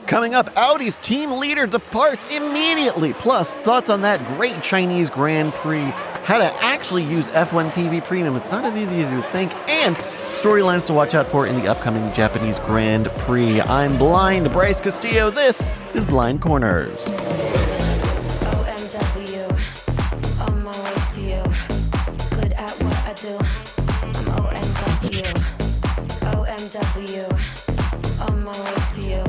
Coming up, Audi's team leader departs immediately. Plus, thoughts on that great Chinese Grand Prix. How to actually use F1TV Premium. It's not as easy as you would think. And storylines to watch out for in the upcoming Japanese Grand Prix. I'm Blind Bryce Castillo. This is Blind Corners. OMW, on my way to you. Good at what I do. I'm OMW. OMW, on my way to you.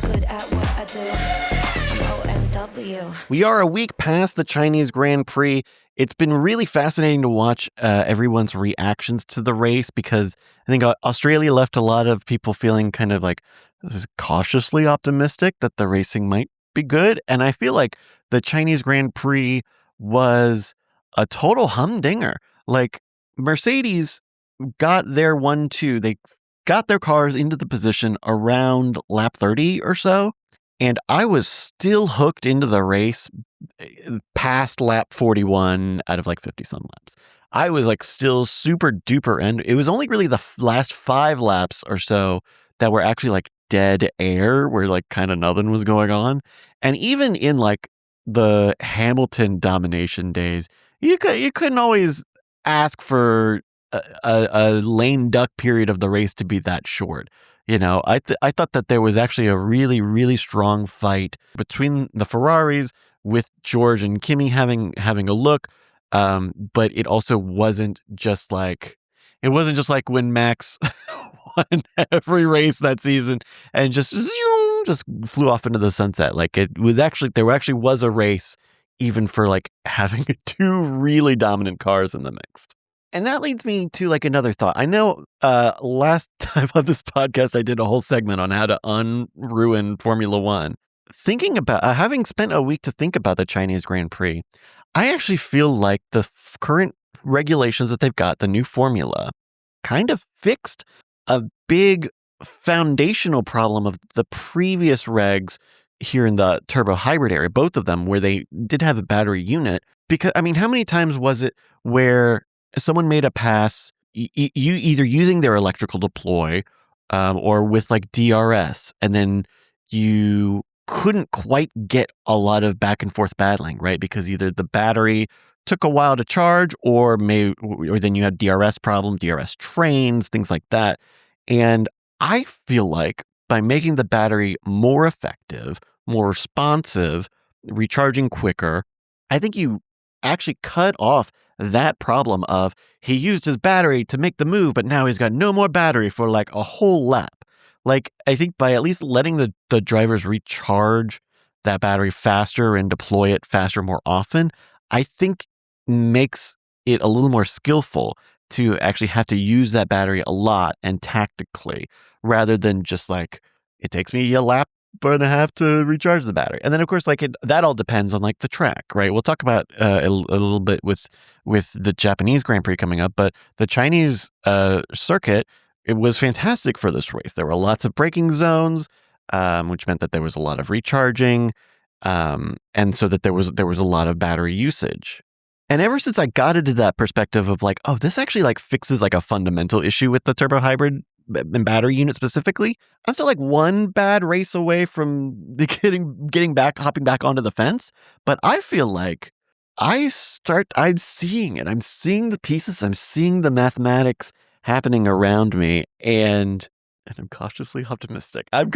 Good at what I do. I'm OMW. We are a week past the Chinese Grand Prix. It's been really fascinating to watch everyone's reactions to the race because I think Australia left a lot of people feeling kind of like cautiously optimistic that the racing might be good. And I feel like the Chinese Grand Prix was a total humdinger. Like Mercedes got their 1-2. They got their cars into the position around lap 30 or so. And I was still hooked into the race past lap 41 out of like 50 some laps. I was like still super duper. And it was only really the last 5 laps or so that were actually like dead air where like kind of nothing was going on. And even in like the Hamilton domination days, you couldn't always ask for a lame duck period of the race to be that short. You know, I thought that there was actually a really, really strong fight between the Ferraris with George and Kimi having a look. But it also wasn't just like when Max won every race that season and just flew off into the sunset. Like there actually was a race even for like having 2 really dominant cars in the mix. And that leads me to like another thought. I know last time on this podcast, I did a whole segment on how to unruin Formula One. Thinking about having spent a week to think about the Chinese Grand Prix, I actually feel like the current regulations that they've got, the new formula, kind of fixed a big foundational problem of the previous regs here in the turbo hybrid area, both of them, where they did have a battery unit. Because, I mean, how many times was it where someone made a pass, you either using their electrical deploy or with like DRS, and then you couldn't quite get a lot of back and forth battling, right? Because either the battery took a while to charge or then you had DRS problem, DRS trains, things like that. And I feel like by making the battery more effective, more responsive, recharging quicker, I think you actually cut off that problem of he used his battery to make the move, but now he's got no more battery for like a whole lap. Like, I think by at least letting the drivers recharge that battery faster and deploy it faster more often, I think makes it a little more skillful to actually have to use that battery a lot and tactically, rather than just like, it takes me a lap and a half to recharge the battery. And then of course, like that all depends on like the track, right? We'll talk about a little bit with the Japanese Grand Prix coming up, but the Chinese circuit, it was fantastic for this race. There were lots of braking zones, which meant that there was a lot of recharging, and so that there was a lot of battery usage. And ever since I got into that perspective of like, oh, this actually like fixes like a fundamental issue with the turbo hybrid and battery unit specifically, I'm still like one bad race away from hopping back onto the fence. But I feel like I'm seeing it. I'm seeing the pieces. I'm seeing the mathematics happening around me, and I'm cautiously optimistic. I'm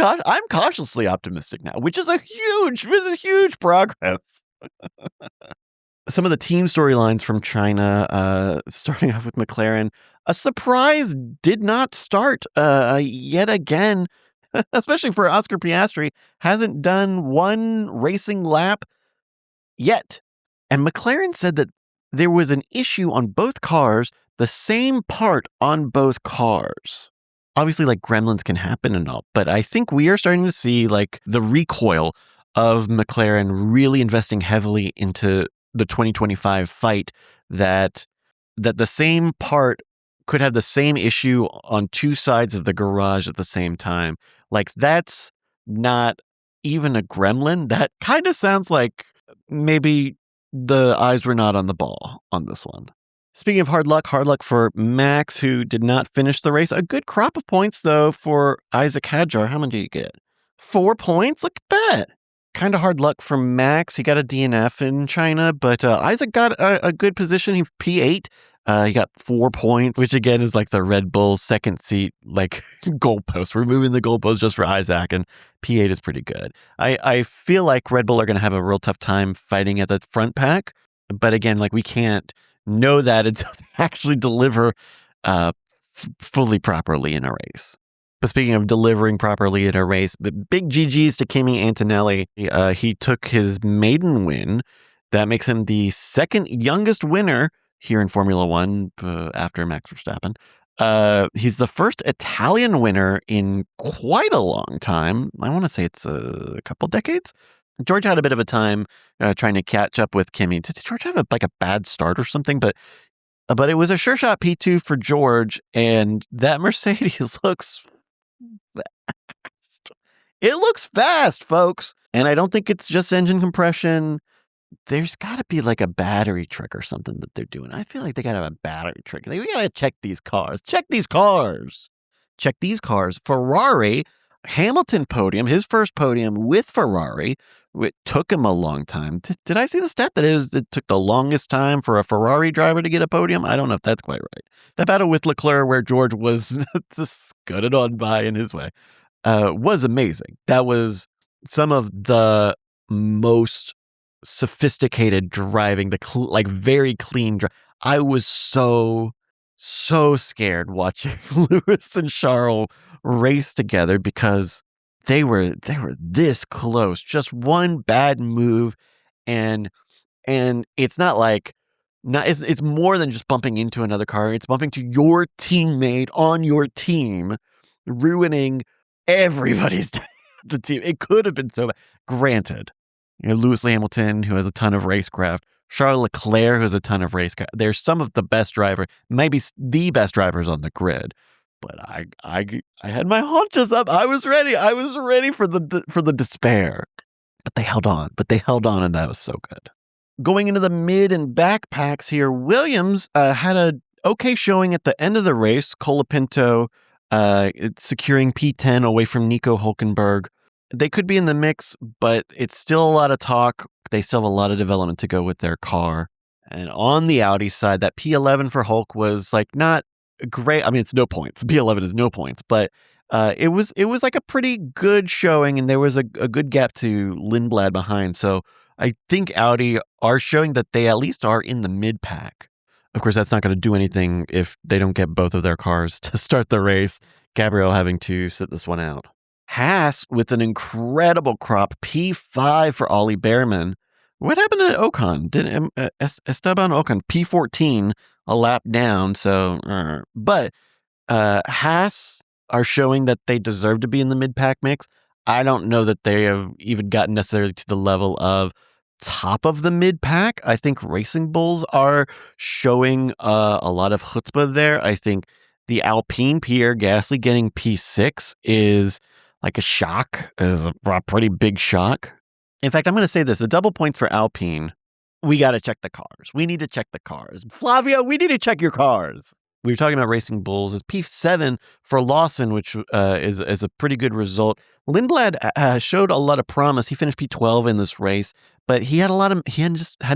cautiously optimistic now, which is huge progress. Some of the team storylines from China, starting off with McLaren. A surprise did not start yet again, especially for Oscar Piastri. Hasn't done one racing lap yet. And McLaren said that there was an issue on both cars, the same part on both cars. Obviously, like gremlins can happen and all, but I think we are starting to see like the recoil of McLaren really investing heavily into the 2025 fight, that the same part could have the same issue on 2 sides of the garage at the same time. Like, that's not even a gremlin. That kind of sounds like maybe the eyes were not on the ball on this one. Speaking of hard luck for Max, who did not finish the race. A good crop of points, though, for Isaac Hadjar. How many did you get? 4 points. Look at that. Kind of hard luck for Max. He got a DNF in China, but Isaac got a good position. He P8. He got 4 points, which again is like the Red Bull second seat, like goalpost. We're moving the goalpost just for Isaac, and P8 is pretty good. I feel like Red Bull are going to have a real tough time fighting at the front pack, but again, like we can't know that until they actually deliver fully properly in a race. But speaking of delivering properly in a race, big GGs to Kimi Antonelli. He took his maiden win. That makes him the second youngest winner here in Formula One after Max Verstappen. He's the first Italian winner in quite a long time. I want to say it's a couple decades. George had a bit of a time trying to catch up with Kimi. Did George have a bad start or something? But it was a sure shot P2 for George, and that Mercedes looks fast. It looks fast, folks. And I don't think it's just engine compression. There's got to be like a battery trick or something that they're doing. I feel like they got to have a battery trick. We got to check these cars. Check these cars. Check these cars. Ferrari, Hamilton podium, his first podium with Ferrari. It took him a long time. Did I see the stat that it took the longest time for a Ferrari driver to get a podium? I don't know if that's quite right. That battle with Leclerc where George was just scudded on by in his way was amazing. That was some of the most sophisticated driving, very clean drive. I was so scared watching Lewis and Charles race together because they were this close. Just one bad move, and it's not like it's more than just bumping into another car. It's bumping to your teammate on your team, ruining everybody's the team. It could have been so bad. Granted, Lewis Hamilton, who has a ton of racecraft, Charles Leclerc, who has a ton of racecraft. They're some of the best drivers, maybe the best drivers on the grid. But I had my haunches up. I was ready. I was ready for the despair. But they held on. And that was so good. Going into the mid and back packs here, Williams had a okay showing at the end of the race. Colapinto securing P10 away from Nico Hülkenberg. They could be in the mix, but it's still a lot of talk. They still have a lot of development to go with their car. And on the Audi side, that P11 for Hulk was like not great. I mean, it's no points. P11 is no points, but it was like a pretty good showing, and there was a good gap to Lindblad behind. So I think Audi are showing that they at least are in the mid pack. Of course, that's not going to do anything if they don't get both of their cars to start the race. Gabriel having to sit this one out. Haas with an incredible crop, P5 for Ollie Behrman. What happened to Ocon? Did Esteban Ocon P14 a lap down? So, but Haas are showing that they deserve to be in the mid pack mix. I don't know that they have even gotten necessarily to the level of top of the mid pack. I think Racing Bulls are showing a lot of chutzpah there. I think the Alpine Pierre Gasly getting P6 is like a shock, is a pretty big shock. In fact, I'm going to say this, the double points for Alpine, we got to check the cars. We need to check the cars. Flavio, we need to check your cars. We were talking about Racing Bulls. It's P7 for Lawson, which is a pretty good result. Lindblad showed a lot of promise. He finished P12 in this race, but he had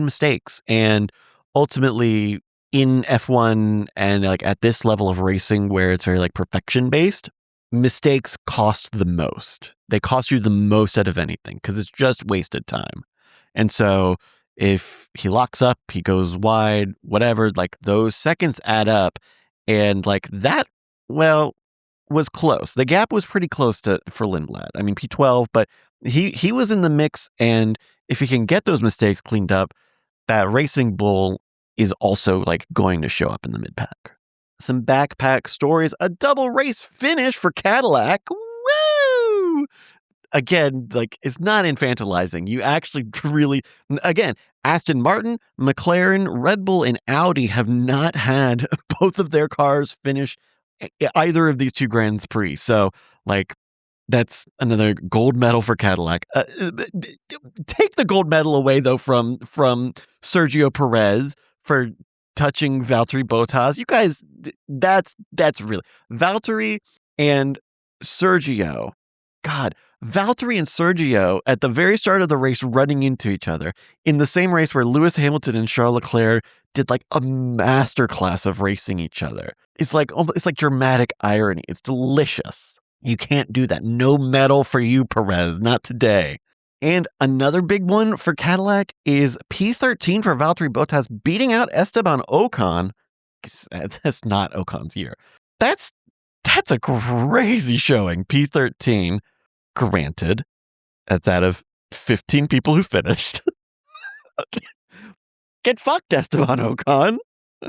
mistakes. And ultimately in F1 and like at this level of racing where it's very like perfection based, mistakes cost the most. They cost you the most out of anything because it's just wasted time. And so if he locks up, he goes wide, whatever, like those seconds add up. And like that, well, was close. The gap was pretty close for Lindblad. I mean, P12, but he was in the mix. And if he can get those mistakes cleaned up, that Racing Bull is also like going to show up in the mid pack. Some backpack stories, a double race finish for Cadillac. Woo! Again, like it's not infantilizing. You actually really, again, Aston Martin, McLaren, Red Bull, and Audi have not had both of their cars finish either of these two Grand Prix. So like that's another gold medal for Cadillac. Take the gold medal away though from Sergio Perez for touching Valtteri Bottas. You guys, that's really Valtteri and Sergio. God, Valtteri and Sergio at the very start of the race running into each other in the same race where Lewis Hamilton and Charles Leclerc did like a masterclass of racing each other. It's like dramatic irony. It's delicious. You can't do that. No medal for you, Perez. Not today. And another big one for Cadillac is P13 for Valtteri Bottas beating out Esteban Ocon. That's not Ocon's year. That's a crazy showing. P13, granted, that's out of 15 people who finished. Get fucked, Esteban Ocon.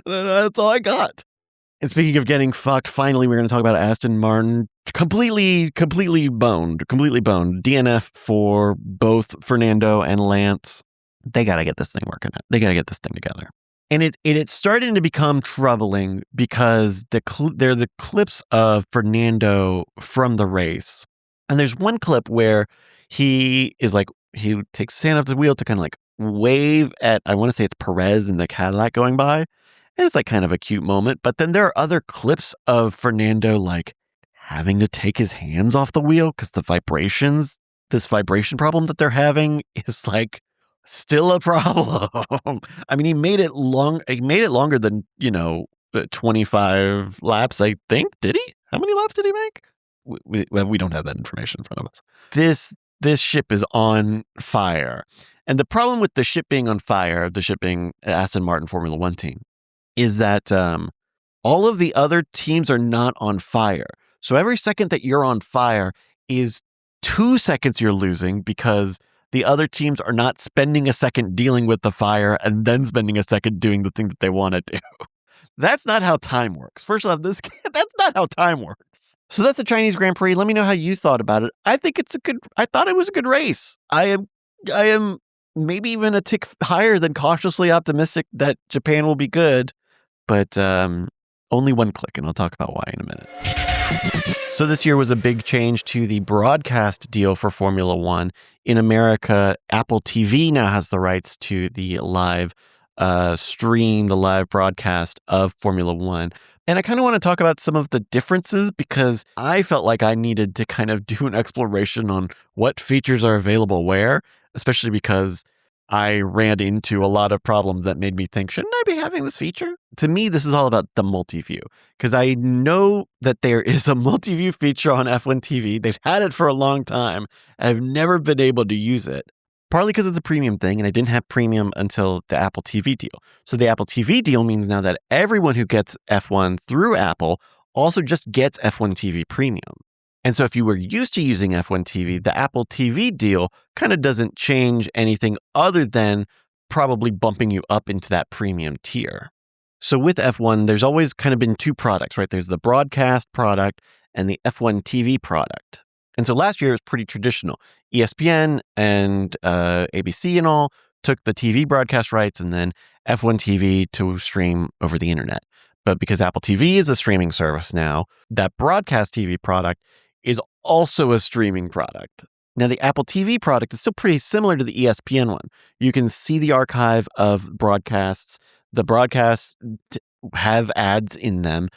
That's all I got. And speaking of getting fucked, finally, we're going to talk about Aston Martin. Completely boned. DNF for both Fernando and Lance. They got to get this thing working out. They got to get this thing together. And it's starting to become troubling because there are the clips of Fernando from the race. And there's one clip where he takes his hand off the wheel to kind of like wave at, I want to say it's Perez and the Cadillac going by. And it's like kind of a cute moment. But then there are other clips of Fernando like having to take his hands off the wheel because this vibration problem that they're having is like still a problem. I mean, he made it longer than, 25 laps, I think. Did he? How many laps did he make? We don't have that information in front of us. This ship is on fire. And the problem with the ship being on fire, the ship being Aston Martin Formula One team, is that all of the other teams are not on fire. So every second that you're on fire is 2 seconds you're losing because the other teams are not spending a second dealing with the fire and then spending a second doing the thing that they want to do. That's not how time works. First off, that's not how time works. So that's the Chinese Grand Prix. Let me know how you thought about it. I thought it was a good race. I am maybe even a tick higher than cautiously optimistic that Japan will be good, but only one click, and I'll talk about why in a minute. So this year was a big change to the broadcast deal for Formula One. In America, Apple TV now has the rights to the live stream, the live broadcast of Formula One. And I kind of want to talk about some of the differences because I felt like I needed to kind of do an exploration on what features are available where, especially because I ran into a lot of problems that made me think, shouldn't I be having this feature? To me, this is all about the multi-view because I know that there is a multi-view feature on F1TV. They've had it for a long time. I've never been able to use it, partly because it's a premium thing and I didn't have premium until the Apple TV deal. So the Apple TV deal means now that everyone who gets F1 through Apple also just gets F1TV Premium. And so if you were used to using F1 TV, the Apple TV deal kind of doesn't change anything other than probably bumping you up into that premium tier. So with F1, there's always kind of been two products, right? There's the broadcast product and the F1 TV product. And so last year was pretty traditional. ESPN and ABC and all took the TV broadcast rights and then F1 TV to stream over the internet. But because Apple TV is a streaming service now, that broadcast TV product is also a streaming product. Now, the Apple TV product is still pretty similar to the ESPN one. You can see the archive of broadcasts. The broadcasts have ads in them.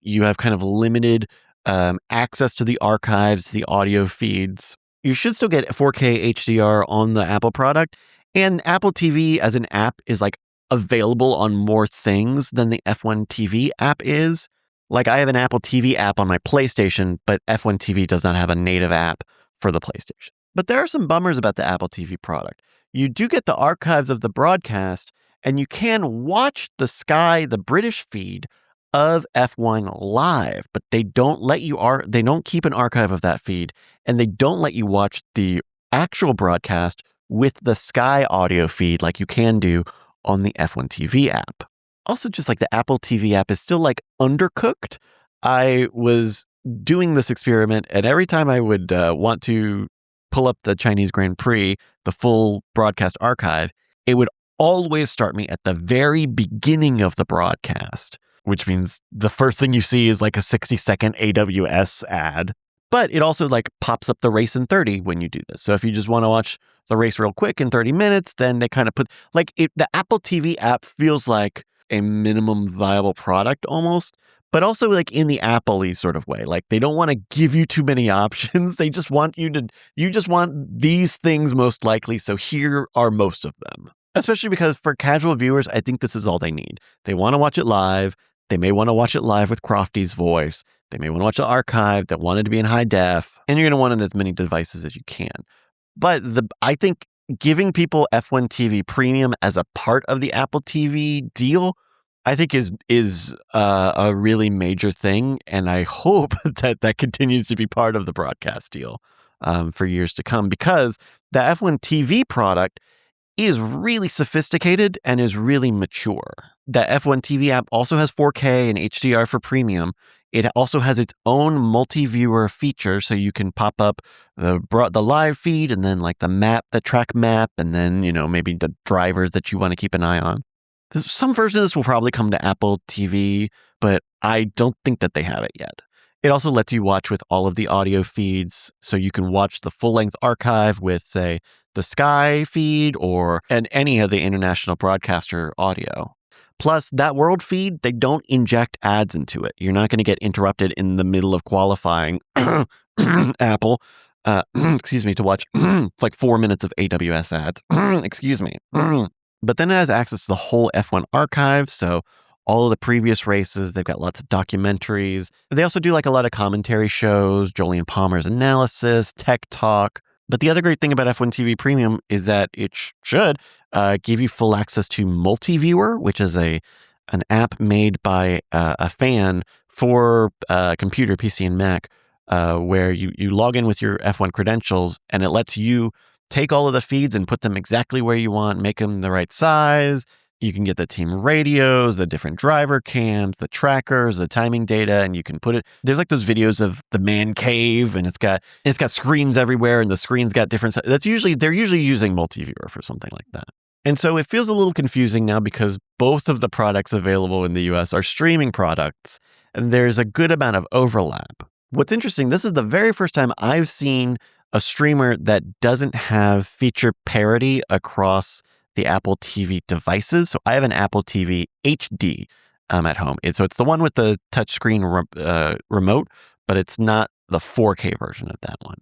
You have kind of limited access to the archives, the audio feeds. You should still get 4K HDR on the Apple product. And Apple TV as an app is like available on more things than the F1 TV app is. Like I have an Apple TV app on my PlayStation, but F1 TV does not have a native app for the PlayStation. But there are some bummers about the Apple TV product. You do get the archives of the broadcast, and you can watch the Sky, the British feed of F1 live, but they don't let you they don't keep an archive of that feed, and they don't let you watch the actual broadcast with the Sky audio feed like you can do on the F1 TV app. Also, just like the Apple TV app is still like undercooked. I was doing this experiment, and every time I would want to pull up the Chinese Grand Prix, the full broadcast archive, it would always start me at the very beginning of the broadcast, which means the first thing you see is like a 60-second AWS ad. But it also like pops up the race in 30 when you do this. So if you just want to watch the race real quick in 30 minutes, then they kind of put like the Apple TV app feels like a minimum viable product almost, but also like in the Apple-y sort of way. Like they don't want to give you too many options. They just want you just want these things most likely. So here are most of them. Especially because for casual viewers, I think this is all they need. They want to watch it live. They may want to watch it live with Crofty's voice. They may want to watch the archive that wanted to be in high def. And you're going to want it on as many devices as you can. But I think giving people F1 TV Premium as a part of the Apple TV deal, I think is a really major thing. And I hope that continues to be part of the broadcast deal for years to come, because the F1 TV product is really sophisticated and is really mature. The F1 TV app also has 4K and HDR for premium. It also has its own multi-viewer feature, so you can pop up the live feed and then like the track map, and then, maybe the drivers that you want to keep an eye on. Some version of this will probably come to Apple TV, but I don't think that they have it yet. It also lets you watch with all of the audio feeds, so you can watch the full-length archive with, say, the Sky feed and any of the international broadcaster audio. Plus, that world feed, they don't inject ads into it. You're not going to get interrupted in the middle of qualifying Apple, to watch like 4 minutes of AWS ads. Excuse me. But then it has access to the whole F1 archive, so all of the previous races. They've got lots of documentaries. They also do like a lot of commentary shows, Jolyon Palmer's analysis, tech talk. But the other great thing about F1 TV Premium is that it should give you full access to Multiviewer, which is an app made by a fan for computer, PC, and Mac, where you log in with your F1 credentials, and it lets you take all of the feeds and put them exactly where you want, make them the right size. You can get the team radios, the different driver cams, the trackers, the timing data, and you can put it. There's like those videos of the man cave, and it's got screens everywhere, and the screens got different. They're usually using Multiviewer for something like that. And so it feels a little confusing now because both of the products available in the US are streaming products, and there's a good amount of overlap. What's interesting, this is the very first time I've seen a streamer that doesn't have feature parity across the Apple TV devices. So I have an Apple TV HD at home. It's the one with the touchscreen remote, but it's not the 4K version of that one.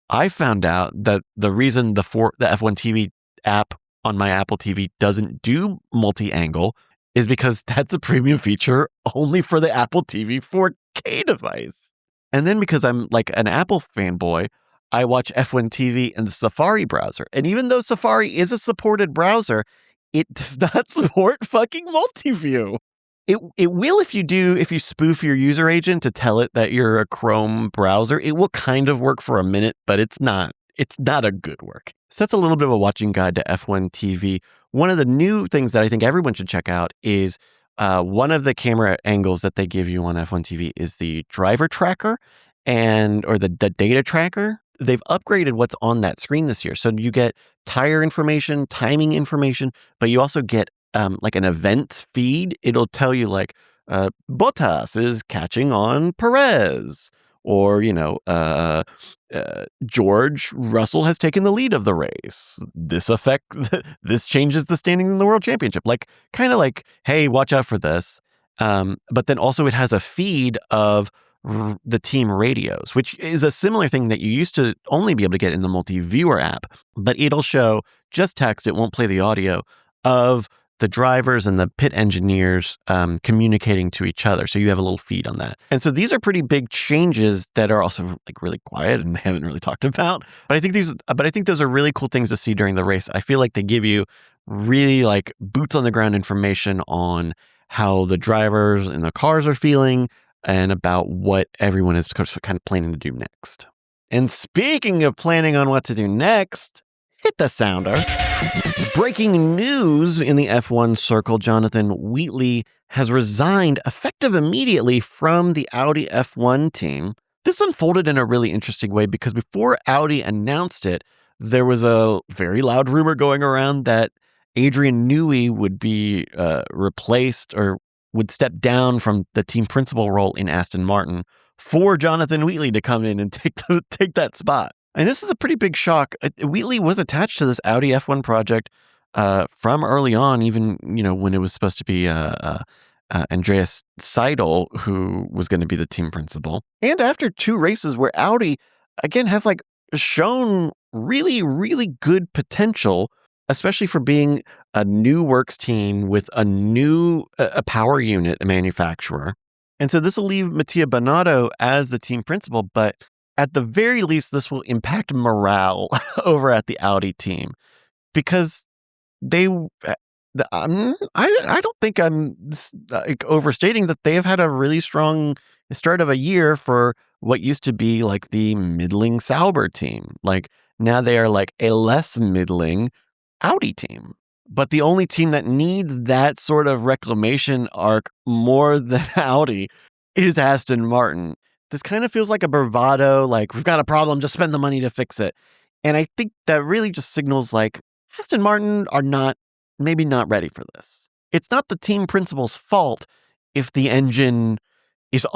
I found out that the reason the F1 TV app on my Apple TV doesn't do multi-angle is because that's a premium feature only for the Apple TV 4K device. And then because I'm like an Apple fanboy, I watch F1 TV in the Safari browser. And even though Safari is a supported browser, it does not support fucking multi-view. It will if you spoof your user agent to tell it that you're a Chrome browser. It will kind of work for a minute, but it's not a good work. So that's a little bit of a watching guide to F1 TV. One of the new things that I think everyone should check out is one of the camera angles that they give you on F1 TV is the driver tracker or the data tracker. They've upgraded what's on that screen this year. So you get tire information, timing information, but you also get like an events feed. It'll tell you like Bottas is catching on Perez, or, George Russell has taken the lead of the race. This changes the standings in the World Championship. Like, kind of like, hey, watch out for this. But then also it has a feed of the team radios, which is a similar thing that you used to only be able to get in the multi-viewer app, but it'll show just text. It won't play the audio of the drivers and the pit engineers communicating to each other. So you have a little feed on that. And so these are pretty big changes that are also like really quiet and they haven't really talked about. But I think those are really cool things to see during the race. I feel like they give you really like boots on the ground information on how the drivers and the cars are feeling, and about what everyone is kind of planning to do next. And speaking of planning on what to do next, hit the sounder. Breaking news in the F1 circle, Jonathan Wheatley has resigned effective immediately from the Audi F1 team. This unfolded in a really interesting way because before Audi announced it, there was a very loud rumor going around that Adrian Newey would be replaced or would step down from the team principal role in Aston Martin for Jonathan Wheatley to come in and take that spot. And this is a pretty big shock. Wheatley was attached to this Audi F1 project from early on, even when it was supposed to be Andreas Seidel, who was going to be the team principal. And after 2 races where Audi, again, have like shown really, really good potential, especially for being a new works team with a new a power unit manufacturer. And so this will leave Mattia Binotto as the team principal, but at the very least, this will impact morale over at the Audi team because they, I don't think I'm like overstating that they have had a really strong start of a year for what used to be like the middling Sauber team. Like now they are like a less middling Audi team. But the only team that needs that sort of reclamation arc more than Audi is Aston Martin. This kind of feels like a bravado, like we've got a problem, just spend the money to fix it. And I think that really just signals like Aston Martin are maybe not ready for this. It's not the team principal's fault if the engine is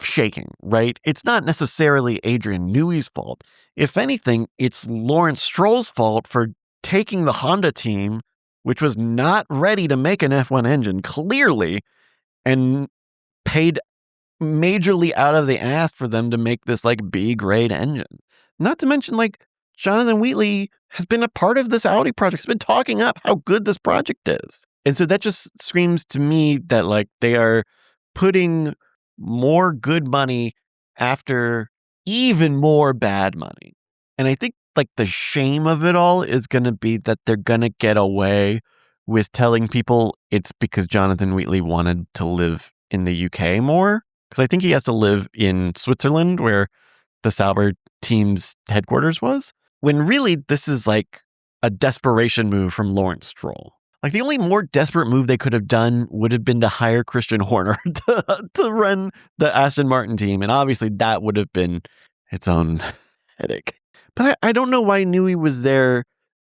shaking, right? It's not necessarily Adrian Newey's fault. If anything, it's Lawrence Stroll's fault for taking the Honda team, which was not ready to make an F1 engine, clearly, and paid majorly out of the ass for them to make this like B-grade engine. Not to mention like Jonathan Wheatley has been a part of this Audi project, has been talking up how good this project is. And so that just screams to me that like they are putting more good money after even more bad money. And I think like the shame of it all is going to be that they're going to get away with telling people it's because Jonathan Wheatley wanted to live in the UK more. Because I think he has to live in Switzerland where the Sauber team's headquarters was. When really this is like a desperation move from Lawrence Stroll. Like the only more desperate move they could have done would have been to hire Christian Horner to run the Aston Martin team. And obviously that would have been its own headache. But I don't know why Newey was there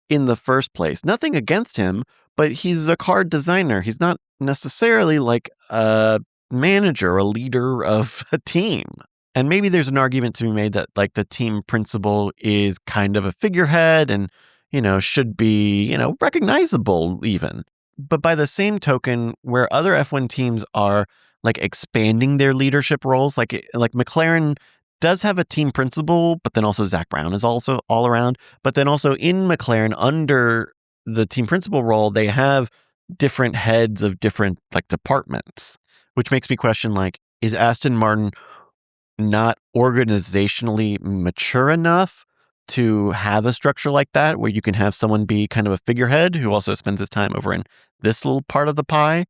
in the first place. Nothing against him, but he's a car designer. He's not necessarily like a manager, a leader of a team. And maybe there's an argument to be made that like the team principal is kind of a figurehead and, you know, should be, you know, recognizable even. But by the same token, where other F1 teams are like expanding their leadership roles, like McLaren does have a team principal, but then also Zach Brown is also all around. But then also in McLaren, under the team principal role, they have different heads of different like departments, which makes me question like, is Aston Martin not organizationally mature enough to have a structure like that where you can have someone be kind of a figurehead who also spends his time over in this little part of the pie?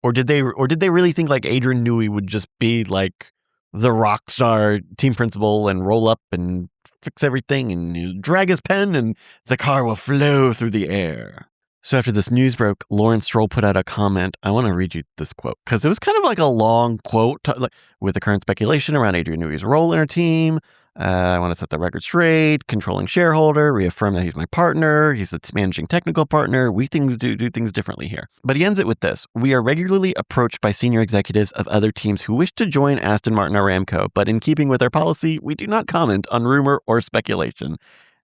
Or did they really think like Adrian Newey would just be like the rock star team principal and roll up and fix everything and drag his pen and the car will flow through the air? So after this news broke, Lawrence Stroll put out a comment. I want to read you this quote because it was kind of like a long quote like, with the current speculation around Adrian Newey's role in our team. I want to set the record straight, controlling shareholder, reaffirm that he's my partner. He's the managing technical partner. We do things differently here. But he ends it with this. We are regularly approached by senior executives of other teams who wish to join Aston Martin Aramco, but in keeping with our policy, we do not comment on rumor or speculation.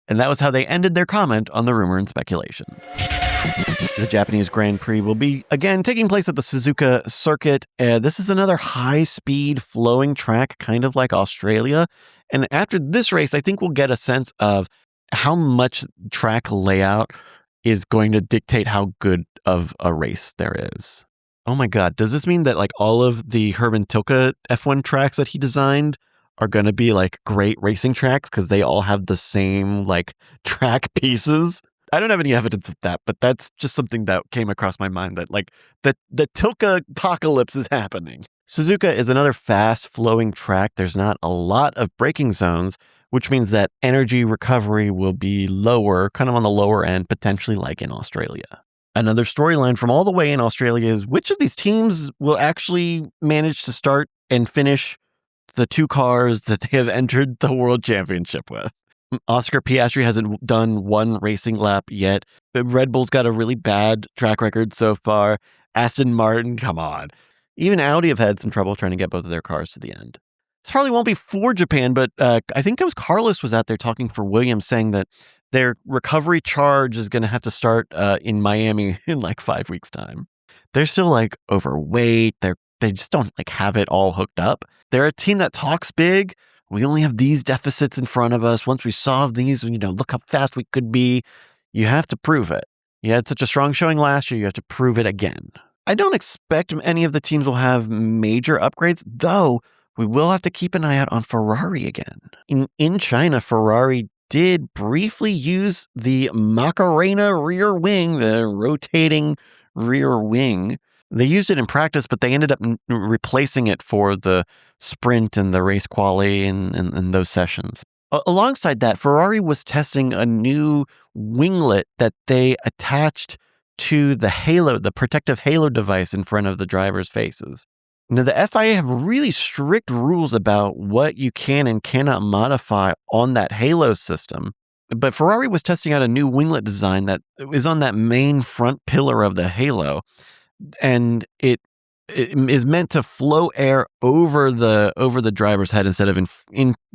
And that was how they ended their comment on the rumor and speculation. The Japanese Grand Prix will be, again, taking place at the Suzuka circuit. This is another high-speed flowing track, kind of like Australia. And after this race, I think we'll get a sense of how much track layout is going to dictate how good of a race there is. Oh my God, does this mean that like all of the Herman Tilke F1 tracks that he designed are going to be like great racing tracks because they all have the same like track pieces? I don't have any evidence of that, but that's just something that came across my mind that like the Tilke apocalypse is happening. Suzuka is another fast flowing track. There's not a lot of braking zones, which means that energy recovery will be lower, kind of on the lower end, potentially like in Australia. Another storyline from all the way in Australia is which of these teams will actually manage to start and finish the 2 cars that they have entered the World Championship with. Oscar Piastri hasn't done one racing lap yet. Red Bull's got a really bad track record so far. Aston Martin, come on. Even Audi have had some trouble trying to get both of their cars to the end. This probably won't be for Japan, but I think it was Carlos was out there talking for Williams saying that their recovery charge is going to have to start in Miami in like 5 weeks' time. They're still like overweight. They just don't like have it all hooked up. They're a team that talks big. We only have these deficits in front of us. Once we solve these, look how fast we could be. You have to prove it. You had such a strong showing last year. You have to prove it again. I don't expect any of the teams will have major upgrades, though we will have to keep an eye out on Ferrari again. In China, Ferrari did briefly use the Macarena rear wing, the rotating rear wing. They used it in practice, but they ended up replacing it for the sprint and the race quali and those sessions. Alongside that, Ferrari was testing a new winglet that they attached to the halo, the protective halo device in front of the driver's faces. Now, the FIA have really strict rules about what you can and cannot modify on that halo system. But Ferrari was testing out a new winglet design that is on that main front pillar of the halo. And it is meant to flow air over the driver's head instead of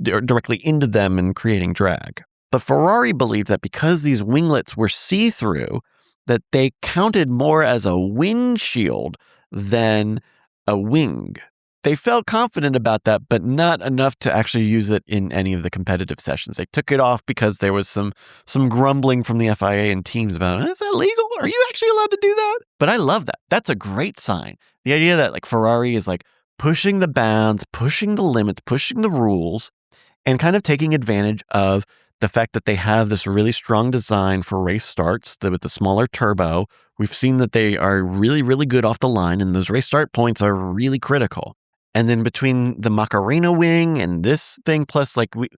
directly into them and creating drag. But Ferrari believed that because these winglets were see-through, that they counted more as a windshield than a wing. They felt confident about that, but not enough to actually use it in any of the competitive sessions. They took it off because there was some grumbling from the FIA and teams about, is that legal? Are you actually allowed to do that? But I love that. That's a great sign. The idea that like Ferrari is like pushing the bounds, pushing the limits, pushing the rules, and kind of taking advantage of the fact that they have this really strong design for race starts with the smaller turbo. We've seen that they are really, really good off the line, and those race start points are really critical. And then between the Macarena wing and this thing, plus like we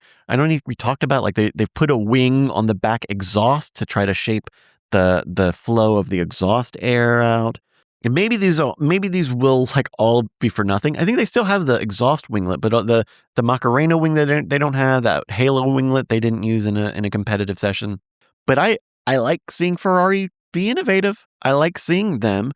talked about like they've put a wing on the back exhaust to try to shape the flow of the exhaust air out. And maybe these will like all be for nothing. I think they still have the exhaust winglet, but the Macarena wing they don't have, that halo winglet they didn't use in a competitive session. But I like seeing Ferrari be innovative. I like seeing them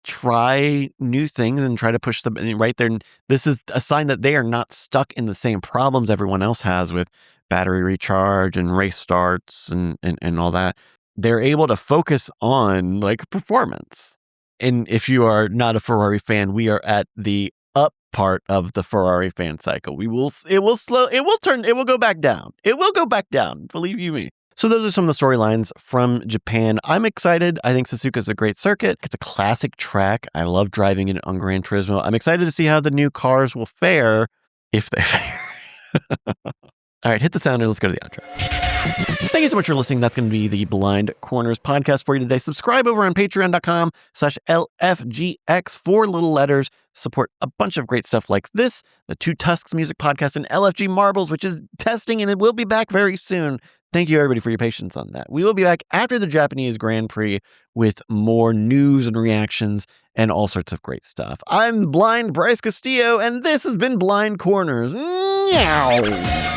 try new things and try to push them right there. This is a sign that they are not stuck in the same problems everyone else has with battery recharge and race starts and all that. They're able to focus on like performance. And if you are not a Ferrari fan, we are at the up part of the Ferrari fan cycle. It will go back down. It will go back down. Believe you me. So those are some of the storylines from Japan. I'm excited. I think Suzuka is a great circuit. It's a classic track. I love driving it on Gran Turismo. I'm excited to see how the new cars will fare, if they fare. All right, hit the sounder. Let's go to the outro. Thank you so much for listening. That's going to be the Blind Corners podcast for you today. Subscribe over on patreon.com/LFGX, 4 little letters. Support a bunch of great stuff like this, the Two Tusks music podcast, and LFG Marbles, which is testing, and it will be back very soon. Thank you, everybody, for your patience on that. We will be back after the Japanese Grand Prix with more news and reactions and all sorts of great stuff. I'm Blind Bryce Castillo, and this has been Blind Corners. Meow.